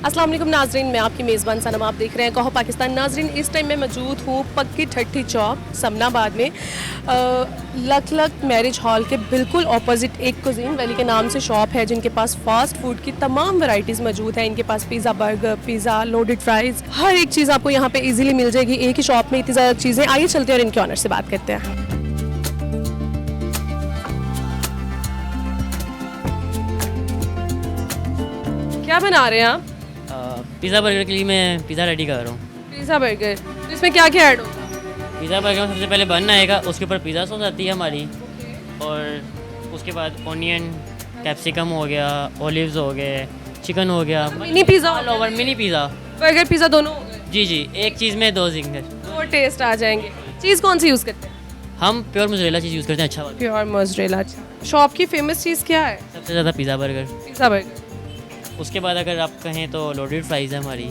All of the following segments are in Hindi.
अस्सलाम वालेकुम नाजरीन, मैं आपकी मेज़बान सनम। आप देख रहे हैं कहो पाकिस्तान। नाजरीन, इस टाइम मैं मौजूद हूँ पक्की ठट्ठी चौक समनाबाद में लक लक मैरिज हॉल के बिल्कुल ऑपोजिट एक कुजीन वैली के नाम से शॉप है, जिनके पास फास्ट फूड की तमाम वैरायटीज़ मौजूद हैं। इनके पास pizza, burger, pizza, loaded fries, हर एक चीज़ आपको यहाँ पे इजीली मिल जाएगी एक ही शॉप में। इतनी ज़्यादा चीज़ें। आइए चलते हैं और इनके ऑनर से बात करते हैं। क्या बना रहे हैं आप? पिज़्ज़ा बर्गर के लिए मैं पिज़्ज़ा रेडी कर रहा हूँ। पिज़्ज़ा बर्गर, तो इसमें क्या क्या ऐड होगा? पिज़्ज़ा बर्गर में सबसे पहले बन आएगा, उसके ऊपर पिज़्ज़ा सॉस आती है हमारी, और उसके बाद ऑनियन, कैप्सिकम हो गया, ओलिव्स हो गए, चिकन हो गया, mini pizza all over mini pizza. Burger pizza दोनों हो गए, जी जी, एक चीज़ में दो जिंगर। दो टेस्ट आ जाएंगे। चीज़ कौन सी यूज़ करते हैं? हम प्योर मोज़रेला चीज़ यूज़ करते हैं, अच्छा वाला। Pure mozzarella. शॉप की फेमस चीज़ क्या है? सबसे ज़्यादा पिज़्ज़ा बर्गर। Pizza burger. उसके बाद अगर आप कहें तो लोडेड फ्राइज़ है हमारी।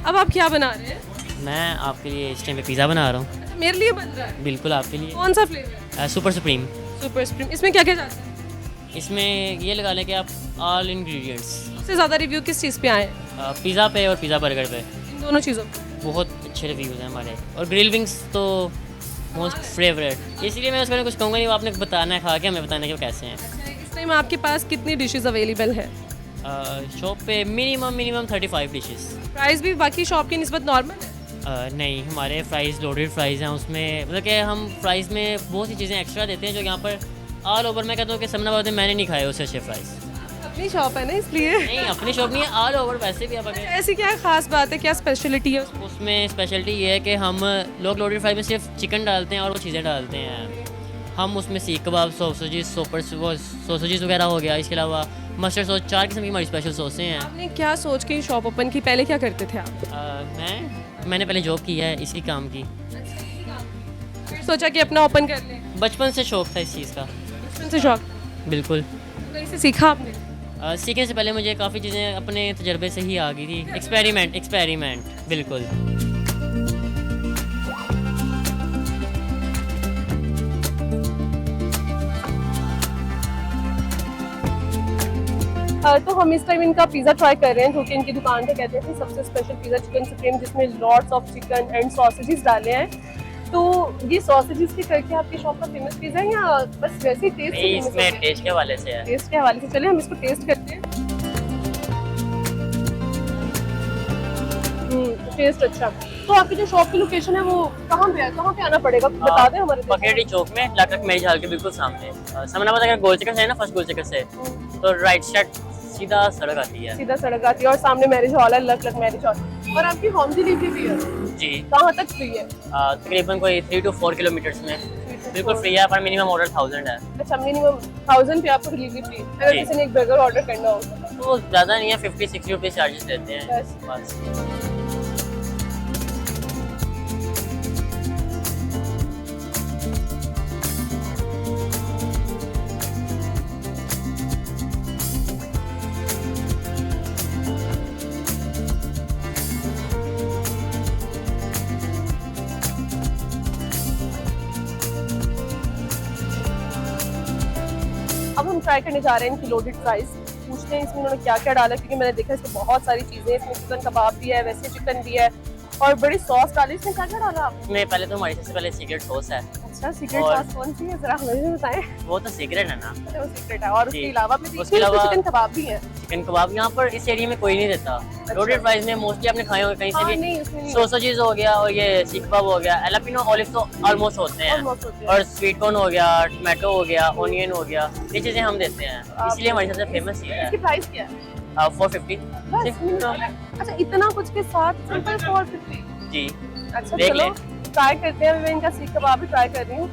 अब आप क्या बना रहे हैं? मैं आपके लिए इस टाइम पे पिज़्ज़ा बना रहा हूँ। अच्छा, मेरे लिए बन रहा है। बिल्कुल आपके लिए। कौन सा flavour? Super supreme. Super spring. इसमें क्या क्या जाता है? इसमें ये लगा लें कि आप ऑल इंग्रेडिएंट्स। सबसे ज़्यादा रिव्यू किस चीज़ पे आए हैं? पिज़्ज़ा पे और पिज़्ज़ा बर्गर पे इन दोनों चीज़ों पे। बहुत अच्छे रिव्यूज़ हैं हमारे, और ग्रिल विंग्स तो मोस्ट फेवरेट, इसलिए मैं उसके बारे में कुछ कहूँगा नहीं, वो आपने बताना है, खा के हमें बताना है कि वो कैसे हैं। अच्छा, इस टाइम आपके पास कितनी डिशेस अवेलेबल है? शॉप पे मिनिमम 35 डिशेस। प्राइस भी बाकी शॉप की निस्बत नॉर्मल है? नहीं, हमारे फ्राइज़ लोडेड फ्राइज़ हैं, उसमें मतलब कि हम फ्राइज़ में बहुत सी चीज़ें एक्स्ट्रा देते हैं जो यहाँ पर ऑल ओवर मैं कहता हूँ कि समनाबाद में मैंने नहीं खाए उससे अच्छे फ्राइज़। अपनी शॉप है ना, इसलिए। नहीं, अपनी शॉप नहीं है, ऑल ओवर वैसे भी आप अगर ऐसी क्या खास बात है, क्या स्पेशलिटी है उसमें? उसमें स्पेशलिटी ये है कि हम लोग लोडेड फ्राई में सिर्फ चिकन डालते हैं और वो चीज़ें डालते हैं। हम उसमें सीख कबाब, सॉसेजेस वगैरह हो गया, इसके अलावा मस्टर्ड सॉस, 4 किस्म की हमारी स्पेशल सॉसें हैं। आपने क्या सोच के शॉप ओपन की? पहले क्या करते थे आप? मैंने पहले जॉब की है इसी काम की। फिर सोचा कि अपना ओपन कर लें? बचपन से शौक था इस चीज़ का। बचपन से शौक? बिल्कुल। कहीं से सीखा आपने? सीखने से पहले मुझे काफ़ी चीज़ें अपने तजर्बे से ही आ गई थी। एक्सपेरिमेंट बिल्कुल। तो हम इस टाइम इनका पिज़्ज़ा ट्राई कर रहे हैं, जो कि इनकी दुकान पे कहते हैं सबसे स्पेशल पिज़्ज़ा चिकन सुप्रीम, जिसमें lots of chicken and sausages डाले हैं। तो ये सॉसेजेस के करके आपकी शॉप का फेमस पिज़्ज़ा है या बस वैसे ही टेस्ट से नहीं, फेमस इसमें है? टेस्ट के हवाले से है। टेस्ट के हवाले से। चलिए हम इसको टेस्ट करते हैं। टेस्ट अच्छा। तो आपकी जो शॉप की लोकेशन है वो कहाँ पे है? कहाँ पे आना पड़ेगा, बता दें हमारे। पकेड़ी चौक में लक लक मैरिज हॉल के बिल्कुल सामने। समनाबाद अगर गोल चक्कर से है ना, फर्स्ट गोल चक्कर से, तो राइट साइड सीधा सड़क आती है। सीधा सड़क आती है और सामने मैरिज हॉल है, लक लक मैरिज हॉल। और आपकी होम डिलीवरी भी है? जी। कहाँ तक फ्री है? तकरीबन कोई 3 to 4 किलोमीटर्स में बिल्कुल फ्री है, पर मिनिमम ऑर्डर 1000 है। अच्छा, मिनिमम 1000 पे आपको डिलीवरी फ्री। अगर जी। किसी ने एक बर्गर ऑर्डर करना हो तो ज़्यादा नहीं है, 50-60 रुपीज़ चार्जेस लेते हैं बस। बस। अब हम ट्राई करने जा रहे हैं इनकी लोडेड फ्राइज। पूछते हैं इसमें उन्होंने क्या क्या डाला, क्योंकि मैंने देखा इसमें बहुत सारी चीज़ें। इसमें चिकन कबाब भी है, वैसे चिकन भी है, और बड़ी सॉस डाली। इसमें क्या क्या डाला आपने? इसमें पहले तो हमारी सबसे पहले सीक्रेट सॉस है। अच्छा, सीक्रेट और- सॉस कौन सी है, जरा हमें भी बताएं। वो तो सीक्रेट है ना। अच्छा, वो सीक्रेट है। और उसके जी। अलावा भी उसके अलावा- चिकन कबाब भी है। चिकन कबाब यहाँ पर इस एरिया में कोई नहीं देता। लोडेड फ्राइज में मोस्टली आपने खाए होंगे कहीं हाँ, से भी। नहीं, उसमें नहीं सॉसेजेस हो गया, और ये सीख कबाब हो गया, एलापिनो ऑलिव तो ऑलमोस्ट होते हैं, Almost होते हैं। और स्वीट कॉर्न हो गया, टमाटो हो गया, ऑनियन हो गया, ये चीज़ें हम देते हैं, इसलिए हमारी सबसे फेमस ये है। इसकी प्राइस क्या है? 450। बस। अच्छा, इतना कुछ के साथ सिंपल 450? जी। अच्छा, देख चलो लें। ट्राई करते हैं। मैं इनका सीख कबाब भी ट्राई कर रही हूँ,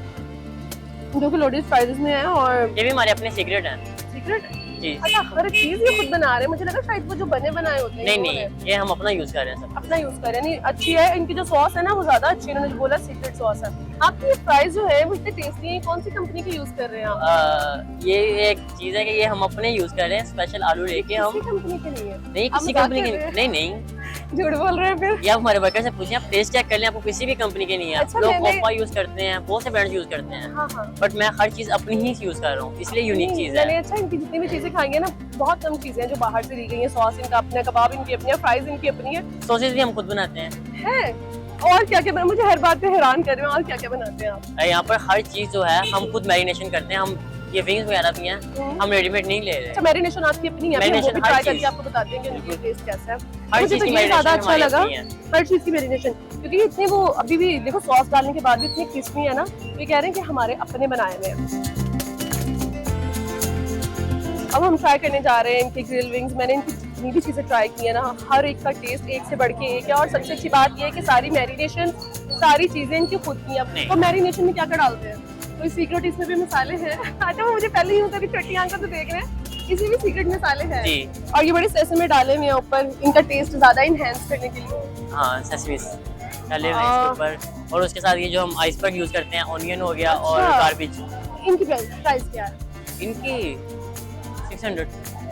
जो कि लोडेड फ्राइज में है। और ये भी हमारे अपने सीक्रेट हैं। सीक्रेट? जी। अच्छा, हर चीज ये खुद बना रहे हैं। मुझे लगा शायद वो जो बने बनाए होते हैं नहीं वो नहीं, है। ये हम अपना यूज़ कर रहे हैं सब। अपना यूज कर रहे हैं। नहीं, अच्छी है। इनकी जो सॉस है ना वो ज्यादा अच्छी है। इन्होंने जो बोला सीक्रेट सॉस है। आपकी ये फ्राइज जो है वो इतने टेस्टी है, कौन सी कंपनी के यूज कर रहे हैं आप? ये एक चीज़ है कि ये हम अपने यूज़ कर रहे हैं, स्पेशल आलू लेके हम। किसी कंपनी के नहीं है? नहीं, आप किसी मजाक कंपनी कर के रहे हैं? नहीं, नहीं झूठ बोल रहे हैं फिर। ये आप हमारे वर्कर से पूछें, आप टेस्ट चेक कर लें, आपको किसी भी कंपनी के नहीं है। अच्छा, लोग मैंने- कोपा यूज़ करते हैं, बहुत से ब्रांड्स यूज़ करते हैं, हाँ हाँ, बट मैं हर चीज़ अपनी ही यूज़ कर रहा हूँ, इसलिए यूनिक नहीं, चीज़ मैंने है। अच्छा इनकी जितनी भी चीजें खाई है ना, बहुत कम चीजें हैं जो बाहर से दी गई हैं। सॉस इनका अपना, कबाब इनकी अपनी है, फ्राइज इनकी अपनी है। सॉसेज भी हम खुद बनाते हैं। है और क्या क्या मुझे हर बात पे हैरान कर रहे हो, और क्या क्या बनाते हैं आप? यहाँ पर हर चीज़ जो है हम खुद मैरिनेशन करते हैं। हम ये विंग्स वगैरह भी हैं, हम रेडीमेड नहीं ले रहे। अच्छा, मैरिनेशन आपकी अपनी है, अभी हम वो Marination भी हर ट्राई चीज़। करके आपको बताते हैं कि इनकी टेस्ट कैसा है। हर मुझे चीज़ तो की ये ज्यादा मैरिनेशन अच्छा हमारी लगा, अपनी है। हर चीज की मैरिनेशन, क्योंकि इतने वो अभी भी देखो सॉस डालने के बाद भी इतने क्रिस्पी है ना, तो ये कह रहे हैं कि हमारे अपने बनाए हुए हैं। अब हम ट्राई करने जा रहे हैं इनके ग्रिल विंग्स। मैंने इनकी जितनी भी चीजें ट्राई की है ना, हर एक का टेस्ट एक से बढ़ के एक है, और सबसे अच्छी बात ये है कि सारी मैरिनेशन, सारी चीजें इनकी खुद की हैं। नहीं। तो मैरिनेशन में क्या क्या डालते हैं? कोई सीक्रेट इसमें भी मसाले हैं? अच्छा, वो मुझे पहले ही होता है कि छोटी आंखों से देख रहे हैं, इसी भी सीक्रेट मसाले हैं। जी। और ये बड़े सेसमे डाले हुए हैं ऊपर, इनका टेस्ट ज्यादा इनहेंस करने के लिए। हाँ, सेसमी डाले हुए हैं इसके ऊपर, और उसके साथ ये जो हम आइसबर्ग यूज़ करते हैं, ऑनियन हो गया और अच्छा। गार्बिज। इनकी प्राइस क्या है? इनकी 600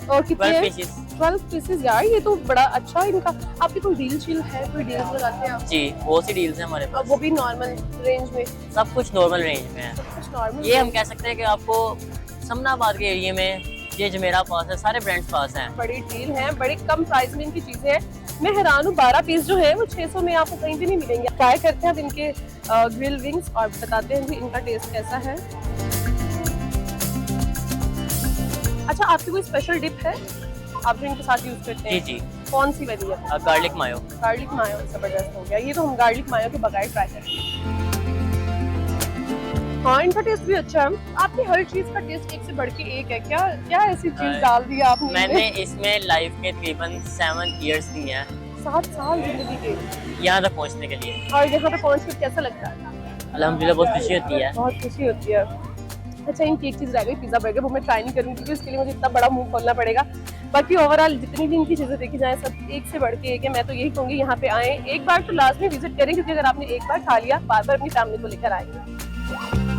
और कितने 12 हैं? पीसेस। 12 पीसेस यार, ये तो बड़ा अच्छा है इनका। आपकी कोई डील शील है? कोई डील्स लगाते हैं आप? जी, बहुत सी डील्स हैं हमारे पास, वो भी नॉर्मल रेंज में? सब कुछ नॉर्मल रेंज में है। कुछ नॉर्मल ये हम कह सकते हैं कि आपको समनाबाद के एरिया में, ये जमेरा पास है, सारे ब्रांड्स पास हैं। बड़ी डील है, बड़े कम प्राइस में इनकी चीजें हैं। मैं हैरान हूँ, 12 पीस जो है वो 600 में आपको कहीं भी नहीं मिलेंगे। ट्राई करते हैं अब इनके ग्रिल विंग्स और बताते हैं कि इनका टेस्ट कैसा है। अच्छा, आपकी कोई स्पेशल डिप है आप जो इनके साथ यूज करते जी हैं? जी, कौन सी वाली है? गार्लिक मायो। गार्लिक मायो जबरदस्त हो गया। ये तो हम गार्लिक मायो के बगैर ट्राई करेंगे। हाँ, इनका टेस्ट भी अच्छा है। आपकी हर चीज का टेस्ट एक से बढ़ के एक है। क्या क्या ऐसी चीज डाल दी आपने? मैंने इसमें लाइफ के तकरीबन 7 इयर्स दिए हैं 7 साल जिंदगी के, यहाँ तक पहुँचने के लिए। और यहाँ पे पहुँच कर कैसा लगता है? अल्हम्दुलिल्लाह बहुत खुशी होती है। बहुत खुशी होती है। अच्छा, इनकी एक चीज रह गई, पिज्जा बर्गर, वो मैं ट्राई नहीं करूंगी क्योंकि उसके लिए मुझे इतना बड़ा मुंह खोलना पड़ेगा। बाकी ओवरऑल जितनी भी इनकी चीजें देखी जाए, सब एक से बढ़ के एक है। मैं तो यही कहूंगी, यहाँ पे आए, एक बार तो लास्ट में विजिट करें, क्योंकि अगर आपने एक बार खा लिया, बार बार अपनी फैमिली को लेकर आएंगे।